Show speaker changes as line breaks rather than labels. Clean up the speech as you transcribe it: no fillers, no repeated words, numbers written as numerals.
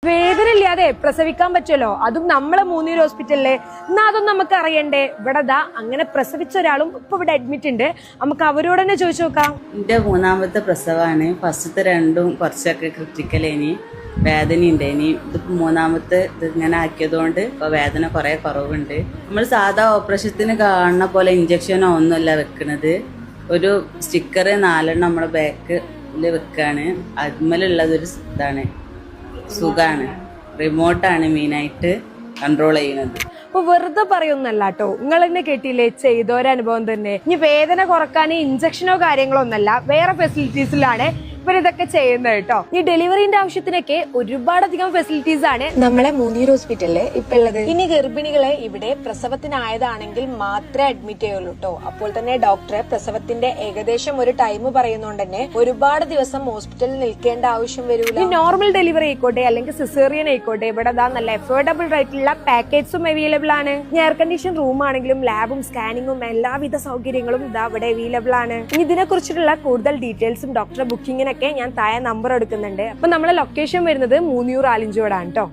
വേദന ഇല്ലാതെ പ്രസവിക്കാൻ പറ്റുമല്ലോ, അതും നമ്മളെ മൂന്നൂർ ഹോസ്പിറ്റലില്. എന്നാ അതൊന്നും നമുക്ക് അറിയണ്ടേ? ഇവിടെ ദാ അങ്ങനെ പ്രസവിച്ച ഒരാളും ഇപ്പൊ ഇവിടെ അഡ്മിറ്റ് ഉണ്ട്. നമുക്ക് അവരോട് തന്നെ ചോദിച്ചു നോക്കാം.
എന്റെ മൂന്നാമത്തെ പ്രസവമാണ്. ഫസ്റ്റത്തെ രണ്ടും കുറച്ചൊക്കെ ക്രിട്ടിക്കലേനി, വേദന ഉണ്ടേനി. ഇതിപ്പോ മൂന്നാമത്തെ ഇങ്ങനെ ആക്കിയതുകൊണ്ട് ഇപ്പൊ വേദന കുറെ കുറവുണ്ട്. നമ്മൾ സാധാ ഓപ്പറേഷത്തിന് കാണുന്ന പോലെ ഇഞ്ചക്ഷനോ ഒന്നുമല്ല വെക്കണത്. ഒരു സ്റ്റിക്കർ 4 നമ്മളെ ബാക്കില് വെക്കാണ്. അതിന്മേലുള്ളതൊരു ഇതാണ്, സുഖാണ്. റിമോട്ടാണ് മെയിനായിട്ട് കൺട്രോൾ ചെയ്യുന്നത്.
അപ്പൊ വെറുതെ പറയൊന്നല്ല കേട്ടോ, നിങ്ങൾ തന്നെ കേട്ടില്ലേ ചെയ്തോരനുഭവം തന്നെ. ഇനി വേദന കുറക്കാൻ ഇഞ്ചക്ഷനോ കാര്യങ്ങളോ ഒന്നല്ല, വേറെ ഫെസിലിറ്റീസിലാണ് ഇവരിതൊക്കെ ചെയ്യുന്നത് കേട്ടോ. ഈ ഡെലിവറിന്റെ ആവശ്യത്തിനൊക്കെ ഒരുപാടധികം ഫെസിലിറ്റീസ് ആണ് നമ്മളെ മൂന്നൂർ ഹോസ്പിറ്റലില് ഇപ്പൊ ഉള്ളത്. ഇനി ഗർഭിണികളെ ഇവിടെ പ്രസവത്തിനായതാണെങ്കിൽ മാത്രമേ അഡ്മിറ്റ് ചെയ്യുള്ളൂ കേട്ടോ. അപ്പോൾ തന്നെ ഡോക്ടറെ പ്രസവത്തിന്റെ ഏകദേശം ഒരു ടൈം പറയുന്നോണ്ട് തന്നെ ഒരുപാട് ദിവസം ഹോസ്പിറ്റലിൽ നിൽക്കേണ്ട ആവശ്യം വരൂല. ഈ നോർമൽ ഡെലിവറി ആയിക്കോട്ടെ അല്ലെങ്കിൽ സിസേറിയൻ ആയിക്കോട്ടെ, ഇവിടെ നല്ല അഫോർഡബിൾ ആയിട്ടുള്ള പാക്കേജും അവൈലബിൾ ആണ്. എയർ കണ്ടീഷൻ റൂം ആണെങ്കിലും ലാബും സ്കാനിങ്ങും എല്ലാവിധ സൗകര്യങ്ങളും ഇതാ ഇവിടെ അവൈലബിൾ ആണ്. ഇതിനെ കുറിച്ചിട്ടുള്ള കൂടുതൽ ഡീറ്റെയിൽസും ഡോക്ടറെ ബുക്കിങ്ങിനൊക്കെ ഞാൻ താഴെ നമ്പർ എടുക്കുന്നുണ്ട്. അപ്പൊ നമ്മളെ ലൊക്കേഷൻ വരുന്നത് മൂന്നൂർ ആലിഞ്ചോടാണ് കേട്ടോ.